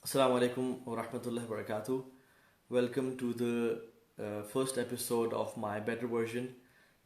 Assalamu alaikum wa rahmatullahi wa barakatuh. Welcome to the first episode of my better version,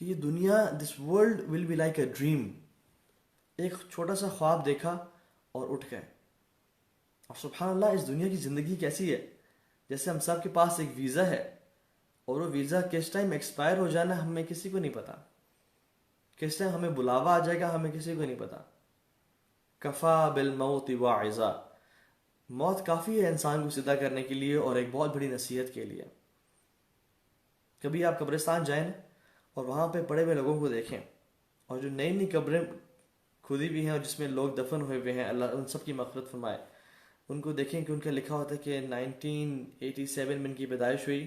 کہ یہ دنیا, this world will be like a dream. ایک چھوٹا سا خواب دیکھا اور اٹھ گئے. اور سبحان اللہ, اس دنیا کی زندگی کیسی ہے, جیسے ہم سب کے پاس ایک ویزا ہے اور وہ ویزا کس ٹائم ایکسپائر ہو جانا ہمیں کسی کو نہیں پتا, کس ٹائم ہمیں بلاوا آ جائے گا ہمیں کسی کو نہیں پتا. کفا بالموت واعظا, موت کافی ہے انسان کو سیدھا کرنے کے لیے اور ایک بہت بڑی نصیحت کے لیے. کبھی آپ قبرستان جائیں اور وہاں پہ پڑے ہوئے لوگوں کو دیکھیں, اور جو نئی نئی قبریں کھودی ہوئی ہیں اور جس میں لوگ دفن ہوئے ہوئے ہیں, اللہ ان سب کی مغفرت فرمائے, ان کو دیکھیں کہ ان کا لکھا ہوتا ہے کہ 1987 میں ان کی پیدائش ہوئی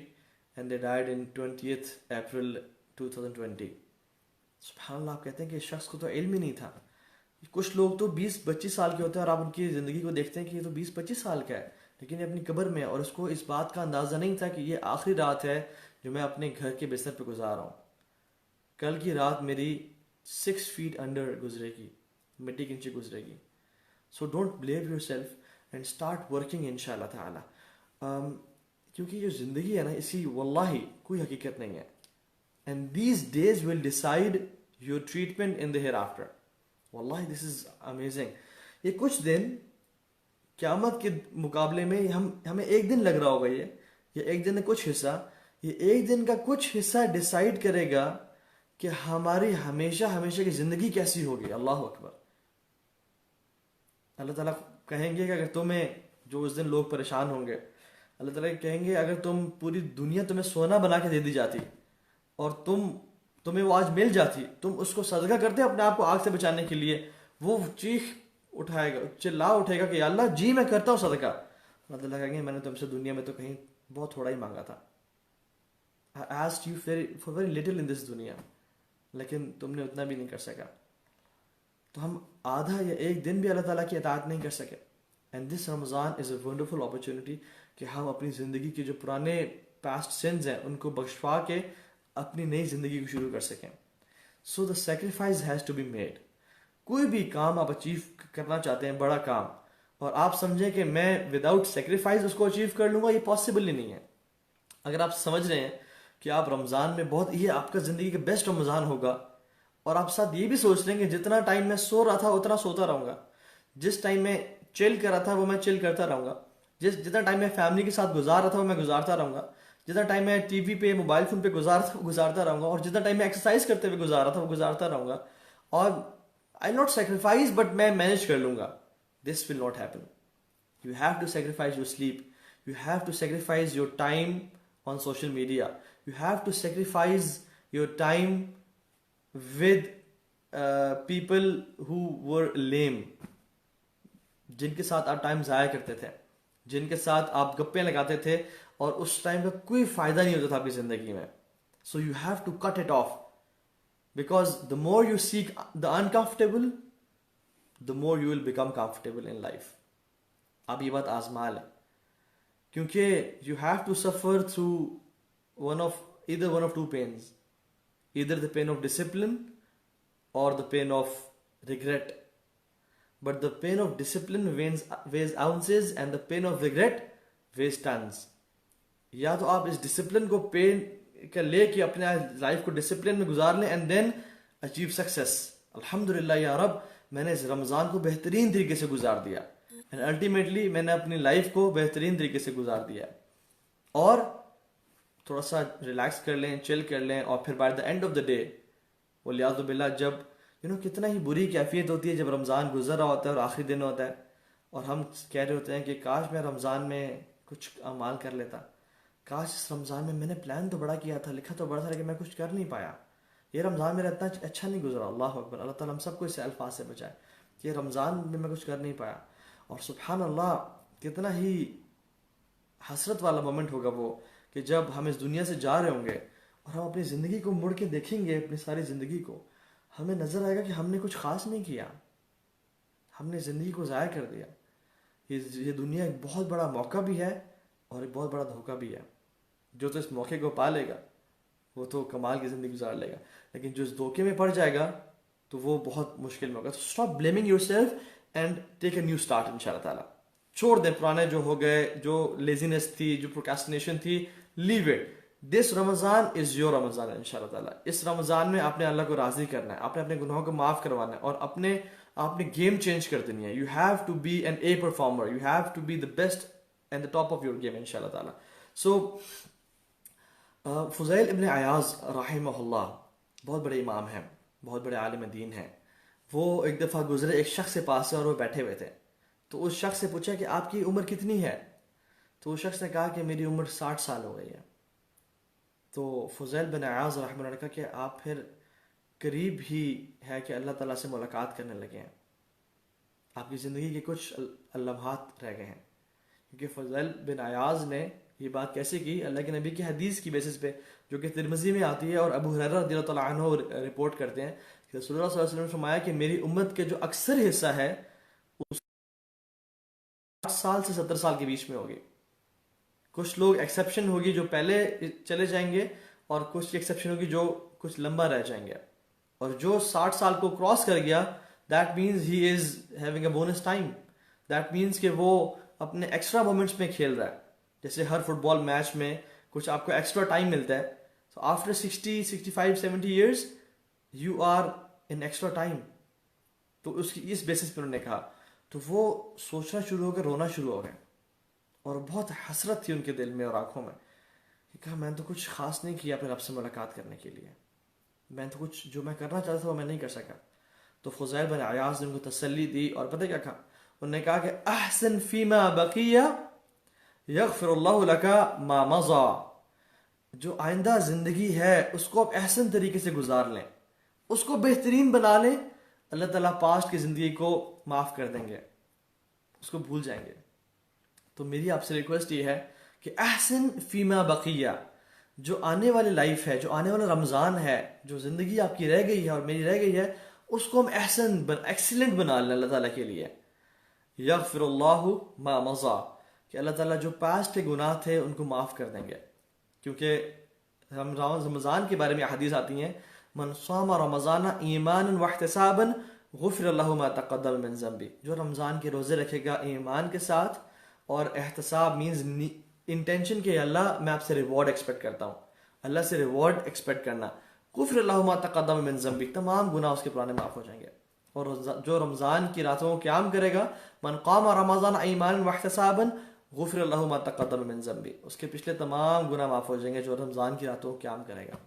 and they died in 20th April 2020. سبحان اللہ, آپ کہتے ہیں کہ اس شخص کو تو علم ہی نہیں تھا. کچھ لوگ تو 20-25 سال کے ہوتے ہیں اور آپ ان کی زندگی کو دیکھتے ہیں کہ یہ تو 20-25 سال کا ہے, لیکن یہ اپنی قبر میں, اور اس کو اس بات کا اندازہ نہیں تھا کہ یہ آخری رات ہے جو میں اپنے گھر کے بستر پہ گزار رہا ہوں. کل کی رات میری 6 feet انڈر گزرے گی, مٹی کے نیچے گزرے گی. So don't believe your self and start working in شاء اللہ تعالیٰ. کیونکہ جو زندگی ہے نا, اسی واللہ کوئی حقیقت نہیں ہے. And these days will decide your treatment in the hereafter. واللہ دس از امیزنگ. یہ کچھ دن قیامت کے مقابلے میں ہمیں ایک دن لگ رہا ہوگا, یہ ایک دن کا کچھ حصہ, یہ ایک دن کا کچھ حصہ ڈیسائیڈ کرے گا کہ ہماری ہمیشہ ہمیشہ کی زندگی کیسی ہوگی. اللہ اکبر. اللہ تعالیٰ کہیں گے کہ اگر تمہیں, جو اس دن لوگ پریشان ہوں گے, اللہ تعالیٰ کہیں گے اگر تم پوری دنیا تمہیں سونا بنا کے دے دی جاتی اور تمہیں وہ آج مل جاتی, تم اس کو صدقہ کرتے اپنے آپ کو آگ سے بچانے کے لیے, وہ چیخ اٹھائے گا, چلا اٹھے گا کہ یا اللہ جی میں کرتا ہوں صدقہ. اللہ تعالیٰ کہیں گے میں نے تم سے دنیا میں تو کہیں بہت تھوڑا ہی مانگا تھا. I asked you for very little in this دنیا, لیکن تم نے اتنا بھی نہیں کر سکا. تو ہم آدھا یا ایک دن بھی اللہ تعالیٰ کی اطاعت نہیں کر سکے. And this Ramzan is a wonderful opportunity کہ ہم اپنی زندگی کے جو پرانے پاسٹ سنز ہیں ان کو بخشوا کے اپنی نئی زندگی کو شروع کر سکیں. So the sacrifice has to be made. کوئی بھی کام آپ اچیو کرنا چاہتے ہیں, بڑا کام, اور آپ سمجھیں کہ میں وداؤٹ سیکریفائز اس کو اچیو کر لوں گا, یہ پاسبل ہی نہیں ہے. اگر آپ سمجھ رہے ہیں کہ آپ رمضان میں بہت, یہ آپ کا زندگی کا بیسٹ رمضان ہوگا, اور آپ ساتھ یہ بھی سوچ رہے ہیں کہ جتنا ٹائم میں سو رہا تھا اتنا سوتا رہوں گا, جس ٹائم میں چل کر رہا تھا وہ میں چل کرتا رہوں گا, جتنا ٹائم میں فیملی کے ساتھ گزار رہا تھا وہ میں گزارتا رہوں گا, جتنا ٹائم میں ٹی وی پہ موبائل فون پہ گزارتا رہوں گا, اور جتنا ٹائم میں ایکسرسائز کرتے ہوئے گزار رہا تھا وہ گزارتا رہوں گا. اور آئی ناٹ سیکریفائز بٹ میں مینیج کر لوں گا. This will not happen. You have to sacrifice your sleep, you have to sacrifice your time on social media, you have to sacrifice your time with people who are lame, جن کے ساتھ آپ time ضائع کرتے تھے, جن کے ساتھ آپ گپیں لگاتے تھے اور اس ٹائم کا کوئی فائدہ نہیں ہوتا تھا آپ کی زندگی میں. So you have to cut it off, because the more you seek the uncomfortable the more you will become comfortable in life. آپ یہ بات آزما لیں, کیونکہ you have to suffer through either one of two pains, either the pain of discipline or the pain of regret. But the pain of discipline weighs ounces and the pain of regret weighs tons. یا تو آپ اس discipline کو pain کا لے کے اپنے life کو discipline میں گزار لیں اینڈ دین اچیو سکسیس. الحمدللہ یا رب, میں نے اس رمضان کو بہترین طریقے سے گزار دیا, اینڈ الٹیمیٹلی میں نے اپنی لائف کو بہترین طریقے سے گزار دیا. اور تھوڑا سا ریلیکس کر لیں, چل کر لیں, اور پھر by the end of the day والیاذ باللہ جب کتنا ہی بری کیفیت ہوتی ہے جب رمضان گزر رہا ہوتا ہے اور آخری دن ہوتا ہے, اور ہم کہہ رہے ہوتے ہیں کہ کاش میں رمضان میں کچھ اعمال کر لیتا, کاش اس رمضان میں نے پلان تو بڑا کیا تھا, لکھا تو بڑا تھا, لیکن میں کچھ کر نہیں پایا, یہ رمضان میرا اتنا اچھا نہیں گزرا. اللہ اکبر. اللہ تعالیٰ ہم سب کو اس الفاظ سے بچائے کہ یہ رمضان میں کچھ کر نہیں پایا. اور سبحان اللہ کتنا ہی حسرت والا مومنٹ ہوگا وہ, کہ جب ہم اس دنیا سے جا رہے ہوں گے اور ہم اپنی زندگی کو مڑ کے دیکھیں گے, اپنی ساری زندگی کو, ہمیں نظر آئے گا کہ ہم نے کچھ خاص نہیں کیا, ہم نے زندگی کو ضائع کر دیا. یہ دنیا ایک بہت بڑا موقع بھی ہے اور ایک بہت بڑا دھوکہ بھی ہے. جو تو اس موقع کو پا لے گا وہ تو کمال کی زندگی گزار لے گا, لیکن جو اس دھوکے میں پڑ جائے گا تو وہ بہت مشکل میں ہوگا. تو stop blaming your self and take a new start in شاء اللہ تعالیٰ. چھوڑ دیں پرانے جو ہو گئے, جو لیزینس تھی, جو پروکاسٹینیشن تھی, leave it. This Ramzan is your رمضان ان شاء اللہ تعالیٰ. اس رمضان میں آپ نے اللہ کو راضی کرنا ہے, آپ نے اپنے گناہوں کو معاف کروانا ہے, اور آپ نے گیم چینج کر دینی ہے. You have to be an A performer, you have to be the best and the top of your game ان شاء اللہ تعالیٰ. سو فضیل ابن عیاض رحمہ اللہ بہت بڑے امام ہیں, بہت بڑے عالم دین ہیں. وہ ایک دفعہ گزرے ایک شخص کے پاس سے اور وہ بیٹھے ہوئے تھے. تو اس شخص سے پوچھا کہ آپ کی عمر کتنی ہے؟ تو اس شخص نے کہا کہ میری عمر 60 سال ہو گئی ہے. تو فضیل بن عیاض رحمہ اللہ نے کہا کہ آپ پھر قریب ہی ہے کہ اللہ تعالیٰ سے ملاقات کرنے لگے ہیں, آپ کی زندگی کے کچھ لمحات رہ گئے ہیں. کیونکہ فضیل بن عیاض نے یہ بات کیسے کی؟ اللہ کے نبی کی حدیث کی بیسس پہ, جو کہ ترمذی میں آتی ہے, اور ابو ہریرہ رضی اللہ تعالیٰ عنہ رپورٹ کرتے ہیں کہ رسول اللہ صلی اللہ علیہ وسلم نے فرمایا کہ میری امت کے جو اکثر حصہ ہے اس 60 سال سے 70 سال کے بیچ میں ہوگی. کچھ لوگ ایکسیپشن ہوگی جو پہلے چلے جائیں گے, اور کچھ کی ایکسیپشن ہوگی جو کچھ لمبا رہ جائیں گے. اور جو 60 سال کو کراس کر گیا, that means he is having a bonus time. That means کہ وہ اپنے ایکسٹرا مومنٹس میں کھیل رہا ہے. جیسے ہر فٹ بال میچ میں کچھ آپ کو ایکسٹرا ٹائم ملتا ہے. So after 60, 65, 70 years you are in extra time. تو اس بیسس پہ انہوں نے کہا. تو وہ سوچنا شروع ہو گئے, رونا شروع ہو گئے, اور بہت حسرت تھی ان کے دل میں اور آنکھوں میں. کہا میں تو کچھ خاص نہیں کیا اپنے رب سے ملاقات کرنے کے لیے, میں تو کچھ جو میں کرنا چاہتا تھا وہ میں نہیں کر سکا. تو فضیل بن عیاض نے ان کو تسلی دی, اور پتہ کیا کہا؟ انہوں نے کہا کہ احسن فیما بقیہ یغفر اللہ لک ما مضی. جو آئندہ زندگی ہے اس کو آپ احسن طریقے سے گزار لیں, اس کو بہترین بنا لیں, اللہ تعالیٰ پاسٹ کی زندگی کو معاف کر دیں گے, اس کو بھول جائیں گے. تو میری آپ سے ریکویسٹ یہ ہے کہ احسن فیما بقیہ, جو آنے والی لائف ہے, جو آنے والا رمضان ہے, جو زندگی آپ کی رہ گئی ہے اور میری رہ گئی ہے, اس کو ہم ایکسیلنٹ بنا لیں اللہ تعالیٰ کے لیے. یغفر اللہ ما مضی, کہ اللہ تعالیٰ جو پاسٹ کے گناہ تھے ان کو معاف کر دیں گے. کیونکہ رمضان کے بارے میں حدیث آتی ہیں, من صام رمضان ایمانا واحتسابا غفر اللہ ما تقدم من ذنبی. جو رمضان کے روزے رکھے گا ایمان کے ساتھ, اور احتساب مینز انٹینشن کہ اللہ میں آپ سے ریوارڈ ایکسپیکٹ کرتا ہوں, اللہ سے ریوارڈ ایکسپیکٹ کرنا, غفر اللہ ما تقدم من ذنبی, تمام گناہ اس کے پرانے معاف ہو جائیں گے. اور جو رمضان کی راتوں کو قیام کرے گا, من قام رمضان ایمانا واحتسابا غفر اللہ ما تقدم من ذنبی, اس کے پچھلے تمام گناہ معاف ہو جائیں گے جو رمضان کی راتوں کو قیام کرے گا.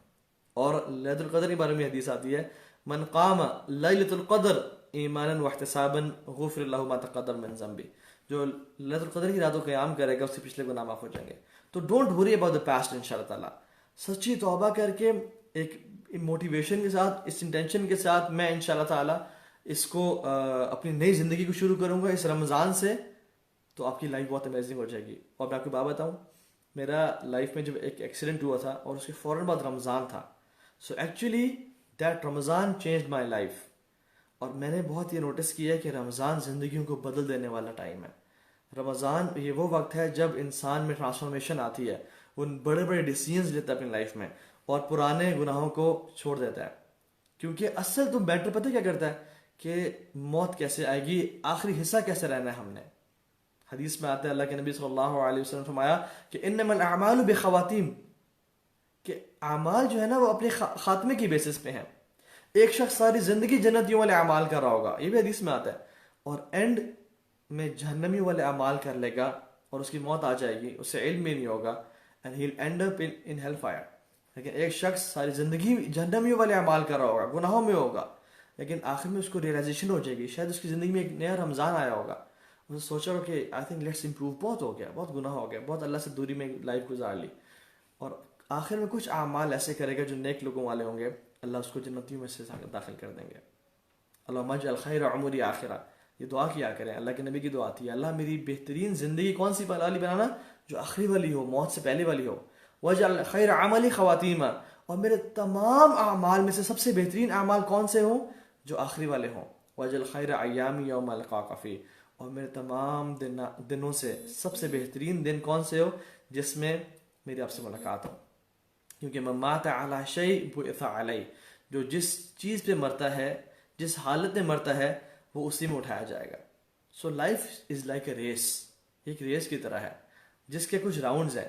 اور لیلۃ القدر کے بارے میں حدیث آتی ہے, من قام لیلۃ القدر ایمانا واحتسابا غفر اللہ ما تقدم من ذنبی. جو لیلۃ القدر کی راتوں قیام کرے گا اس سے پچھلے گناہ معاف ہو جائیں گے. تو don't worry about the past in شاء اللہ تعالیٰ. سچی توبہ کر کے ایک موٹیویشن کے ساتھ, اس انٹینشن کے ساتھ, میں ان شاء اللہ تعالیٰ اس کو اپنی نئی زندگی کو شروع کروں گا اس رمضان سے, تو آپ کی لائف بہت امیزنگ ہو جائے گی. اور میں آپ کو بات بتاؤں, میرا لائف میں جب ایک ایکسیڈنٹ ہوا تھا اور اس کے فوراً بعد رمضان تھا, so actually that Ramzan change my life. اور میں نے بہت یہ نوٹس کیا ہے کہ رمضان زندگیوں کو بدل دینے والا ٹائم ہے. رمضان یہ وہ وقت ہے جب انسان میں ٹرانسفارمیشن آتی ہے, وہ بڑے بڑے ڈیسیژنز لیتا ہے اپنی لائف میں, اور پرانے گناہوں کو چھوڑ دیتا ہے. کیونکہ اصل تو بیٹر پتہ کیا کرتا ہے کہ موت کیسے آئے گی, آخری حصہ کیسے رہنا ہے ہم نے. حدیث میں آتا ہے, اللہ کے نبی صلی اللہ علیہ وسلم نے فرمایا کہ انما الاعمال بخواتیم, کہ اعمال جو ہے نا وہ اپنے خاتمے کی بیسس پہ ہیں. ایک شخص ساری زندگی جنتیوں والے اعمال کر رہا ہوگا, یہ بھی حدیث میں آتا ہے, اور اینڈ میں جہنمی والے اعمال کر لے گا اور اس کی موت آ جائے گی, اس سے علم بھی نہیں ہوگا, and he will end up in hell fire. لیکن ایک شخص ساری زندگی جہنمیوں والے اعمال کر رہا ہوگا, گناہوں میں ہوگا, لیکن آخر میں اس کو ریئلائزیشن ہو جائے گی, شاید اس کی زندگی میں ایک نیا رمضان آیا ہوگا, اس نے سوچا ہو کہ آئی تھنک لیٹس امپروو, بہت ہو گیا, بہت گناہ ہو گیا, بہت اللہ سے دوری میں لائف گزار لی, اور آخر میں کچھ اعمال ایسے کرے گا جو نیک لوگوں والے ہوں گے, اللہ اس کو جنتیوں میں سے داخل کر دیں گے. اللہم اجعل خیر عمری آخرہ, یہ دعا کیا کریں, اللہ کے نبی کی دعا تھی, اللہ میری بہترین زندگی کون سی والی بنانا, جو آخری والی ہو, موت سے پہلے والی ہو. واجعل خیر عملی خواتیمہ, اور میرے تمام اعمال میں سے سب سے بہترین اعمال کون سے ہوں, جو آخری والے ہوں. واجعل خیر ایامی یوم القاک فیہ, اور میرے تمام دنوں سے سب سے بہترین دن کون سے ہو جس میں میری آپ سے ملاقات ہو. کیونکہ من مات علی شیء بعث علیہ, جو جس چیز پہ مرتا ہے, جس حالت میں مرتا ہے, وہ اسی میں اٹھایا جائے گا. So life is like a race, ایک ریس کی طرح ہے جس کے کچھ راؤنڈز ہیں.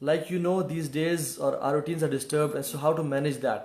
Like you know, these days our routines are disturbed, and so how to manage that?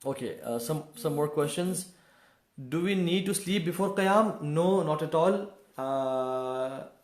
Okay, some more questions. Do we need to sleep before qiyam? No, not at all.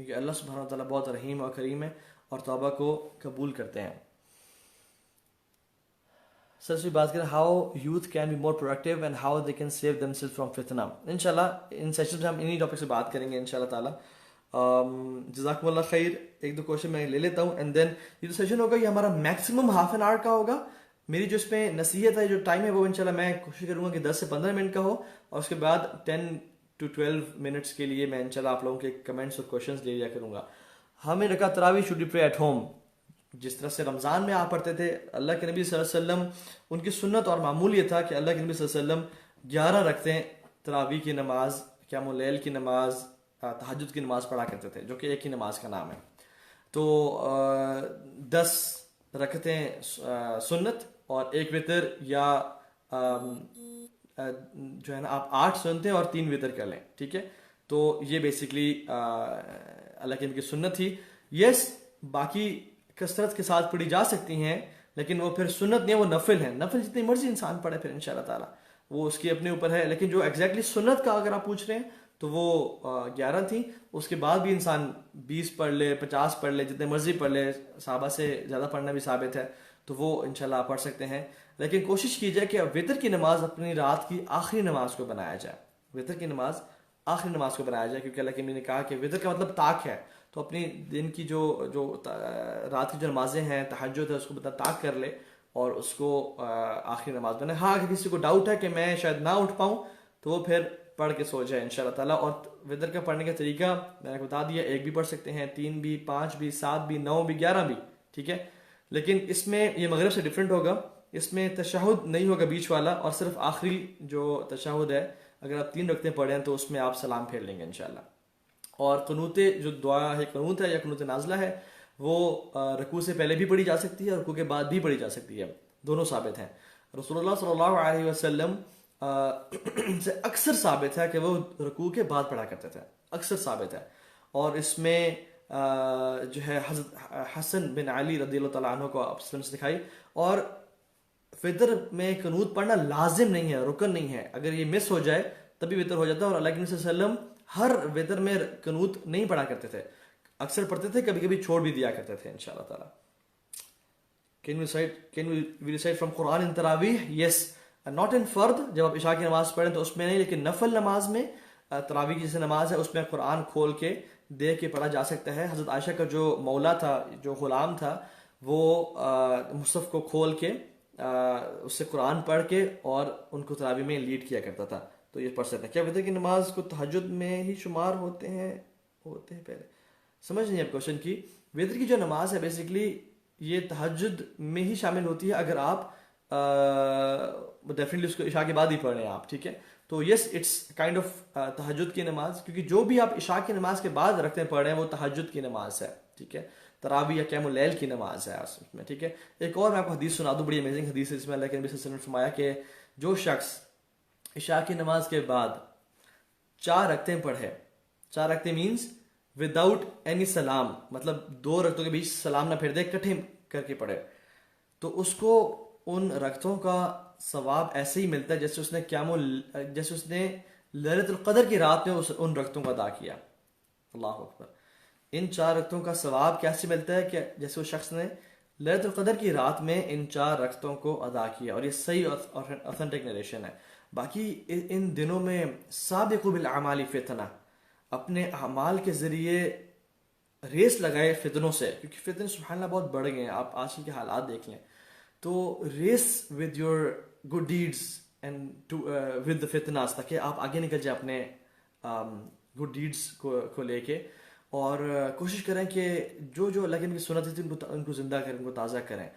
کیونکہ اللہ سبحانہ وتعالیٰ بہت رحیم اور کریم ہے اور توبہ کو قبول کرتے ہیں. سر سے بات کریں how youth can be more productive and how they can save themselves from فتنہ. انشاءاللہ ان سیشن میں ہم انہی ٹاپک سے بات کریں گے انشاءاللہ تعالیٰ. جزاکم اللہ خیر. ایک دو کوشچن میں لے لیتا ہوں اینڈ دین یہ جو سیشن ہوگا یہ ہمارا میکسیمم ہاف این آور کا ہوگا. میری جو اس میں نصیحت ہے جو ٹائم ہے وہ انشاءاللہ میں کوشش کروں گا کہ 10 سے 15 منٹ کا ہو اور اس کے بعد 10 to 12 منٹس کے لیے میں انشاءاللہ آپ لوگوں کے کمنٹس اور کوشچنس لے لیا کروں گا. ہمیں رکعت تراویح should be pray at home. جس طرح سے رمضان میں آپ پڑھتے تھے اللہ کے نبی صلی اللہ علیہ وسلم ان کی سنت اور معمول یہ تھا کہ اللہ کے نبی صلی اللہ علیہ وسلم 11 رکعتیں تراویح کی نماز، قیام اللیل کی نماز، تہجد کی نماز پڑھا کرتے تھے جو کہ ایک ہی نماز کا نام ہے. تو 10 رکعتیں سنت اور ایک وتر یا جو ہے نا آپ 8 سنتے ہیں اور 3 وتر کر لیں. ٹھیک ہے، تو یہ بیسکلی اللہ کے نبی کی سنت تھی. یس باقی کثرت کے ساتھ پڑھی جا سکتی ہیں لیکن وہ پھر سنت نہیں ہے، وہ نفل ہیں. نفل جتنی مرضی انسان پڑھے پھر انشاءاللہ تعالیٰ وہ اس کے اپنے اوپر ہے. لیکن جو ایگزیکٹلی سنت کا اگر آپ پوچھ رہے ہیں تو وہ 11 تھیں. اس کے بعد بھی انسان 20 پڑھ لے، 50 پڑھ لے، جتنے مرضی پڑھ لے. صحابہ سے زیادہ پڑھنا بھی ثابت ہے تو وہ انشاءاللہ آپ پڑھ سکتے ہیں. لیکن کوشش کیجئے کہ وتر کی نماز اپنی رات کی آخری نماز کو بنایا جائے. وتر کی نماز آخری نماز کو بنایا جائے کیونکہ اللہ کے نبی نے کہا کہ وتر کا مطلب طاق ہے. تو اپنی دن کی جو رات کی جو نمازیں ہیں تہجد ہے اس کو بتا طاق کر لے اور اس کو آخری نماز بنائے. ہاں اگر کسی کو ڈاؤٹ ہے کہ میں شاید نہ اٹھ پاؤں تو وہ پھر پڑھ کے سو جائے انشاءاللہ تعالیٰ. اور وتر کا پڑھنے کا طریقہ میں نے بتا دیا، 1 بھی پڑھ سکتے ہیں، 3 بھی، 5 بھی، 7 بھی، 9 بھی، 11 بھی. ٹھیک ہے، لیکن اس میں یہ مغرب سے ڈیفرنٹ ہوگا. اس میں تشہد نہیں ہوگا بیچ والا اور صرف آخری جو تشہد ہے اگر آپ 3 رکعتیں پڑھیں تو اس میں آپ سلام پھیر لیں گے انشاءاللہ. اور قنوت جو دعا ہے قنوت ہے یا قنوت نازلہ ہے وہ رکوع سے پہلے بھی پڑھی جا سکتی ہے اور رکوع کے بعد بھی پڑھی جا سکتی ہے. دونوں ثابت ہیں. رسول اللہ صلی اللہ علیہ وسلم سے اکثر ثابت ہے کہ وہ رکوع کے بعد پڑھا کرتے تھے، اکثر ثابت ہے. اور اس میں جو ہے حضرت حسن بن علی رضی اللہ تعالیٰ عنہ کو آپ سے دکھائی. اور وتر میں قنوت پڑھنا لازم نہیں ہے، رکن نہیں ہے. اگر یہ مس ہو جائے تبھی وتر ہو جاتا ہے. اور اللہ کے نبی صلی اللہ علیہ وسلم ہر وتر میں قنوت نہیں پڑھا کرتے تھے، اکثر پڑھتے تھے، کبھی کبھی چھوڑ بھی دیا کرتے تھے انشاءاللہ تعالیٰ. Can we recite from Quran in Taraweeh? Yes. Not in فرد، جب آپ عشاء کی نماز پڑھیں تو اس میں نہیں، لیکن نفل نماز میں تراویح کی جیسے نماز ہے اس میں قرآن کھول کے دیکھ کے پڑھا جا سکتا ہے. حضرت عائشہ کا جو مولا تھا، جو غلام تھا، وہ مصحف کو کھول کے اس سے قرآن پڑھ کے اور ان کو تراویح میں لیڈ کیا کرتا تھا. تو یہ پڑھ سکتے ہیں. کیا وتر کی نماز کو تہجد میں ہی شمار ہوتے ہیں پہلے سمجھ نہیں آپ کوشچن کی. وتر کی جو نماز ہے بیسکلی یہ تہجد میں ہی شامل ہوتی ہے اگر آپ ڈیفینیٹلی اس کو عشاء کے بعد ہی پڑھ رہے ہیں آپ. ٹھیک ہے، تو یس اٹس کائنڈ آف تہجد کی نماز، کیونکہ جو بھی آپ عشاء کی نماز کے بعد رکھتے پڑھ رہے ہیں وہ تہجد کی نماز ہے. ٹھیک ہے، تراویح یا قیام اللیل کی نماز ہے اس میں. ٹھیک ہے، ایک اور میں آپ کو حدیث سنا دوں، بڑی امیزنگ حدیث ہے جس میں اللہ کے نبی صلی اللہ علیہ وسلم نے فرمایا کہ جو شخص عشاء کی نماز کے بعد 4 رکعتیں پڑھے، 4 رکعتیں مینز وداؤٹ اینی سلام، مطلب 2 رکعتوں کے بیچ سلام نہ پھیر دے، اکٹھے کر کے پڑھے، تو اس کو ان رکعتوں کا ثواب ایسے ہی ملتا ہے جیسے اس نے لیلۃ القدر کی رات میں ان رکعتوں کو ادا کیا. اللہ اکبر. ان 4 رکعتوں کا ثواب کیسے ملتا ہے کہ جیسے اس شخص نے لیلۃ القدر کی رات میں ان 4 رکعتوں کو ادا کیا. اور یہ صحیح اوتھینٹک نریشن ہے. باقی ان دنوں میں سابقوا بالاعمال فتنہ، اپنے اعمال کے ذریعے ریس لگائے فتنوں سے، کیونکہ فتنے سبحان اللہ بہت بڑھ گئے ہیں. آپ آج کے حالات دیکھ لیں تو race with your good deeds and with the فتناس، تاکہ آپ آگے نکل جائیں اپنے گڈ ڈیڈز کو لے کے. اور کوشش کریں کہ جو اللہ کے نبی کی سنت تھی ان کو زندہ کریں، ان کو تازہ کریں.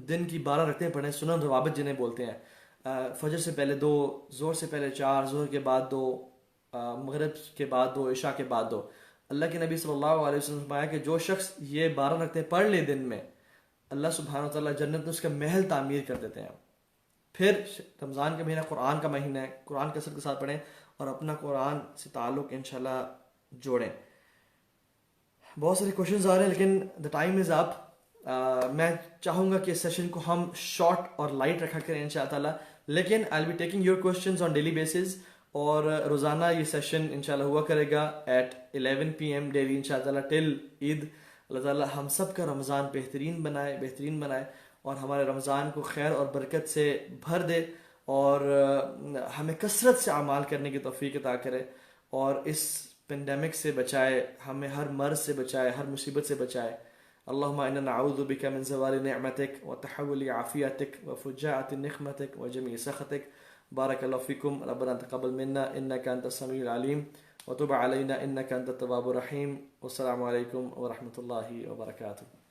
دن کی 12 رکعتیں پڑھیں، سنن روابط جنہیں بولتے ہیں. فجر سے پہلے 2، ظہر سے پہلے 4، ظہر کے بعد 2، مغرب کے بعد 2، عشاء کے بعد 2. اللہ کے نبی صلی اللہ علیہ وسلم نے فرمایا کہ جو شخص یہ 12 رکعتیں پڑھ لے دن میں، اللہ سبحانہ وتعالیٰ جنت میں اس کا محل تعمیر کر دیتے ہیں. پھر رمضان کا مہینہ قرآن کا مہینہ ہے، قرآن کثرت کے ساتھ پڑھیں اور اپنا قرآن سے تعلق انشاءاللہ جوڑیں. بہت سارے کوشچنز آ رہے ہیں لیکن دا ٹائم از اپ. میں چاہوں گا کہ اس سیشن کو ہم شارٹ اور لائٹ رکھا کریں انشاءاللہ تعالیٰ، لیکن I will be taking your questions on daily basis. اور روزانہ یہ سیشن انشاءاللہ ہوا کرے گا ایٹ 11 PM ڈیلی انشاءاللہ ٹل عید. اللہ تعالیٰ ہم سب کا رمضان بہترین بنائے اور ہمارے رمضان کو خیر اور برکت سے بھر دے اور ہمیں کثرت سے اعمال کرنے کی توفیق عطا کرے اور اس پینڈیمک سے بچائے، ہمیں ہر مرض سے بچائے، ہر مصیبت سے بچائے. اللہم انا نعوذ بک من زوال نعمتک وتحول عافیتک وفجاعة نقمتک وجمیع سخطک. بارک اللہ فیکم. ربنا تقبل منا انک انت السمیع العلیم وتب علینا انک انت التواب الرحیم. والسلام علیکم ورحمۃ اللہ وبرکاتہ.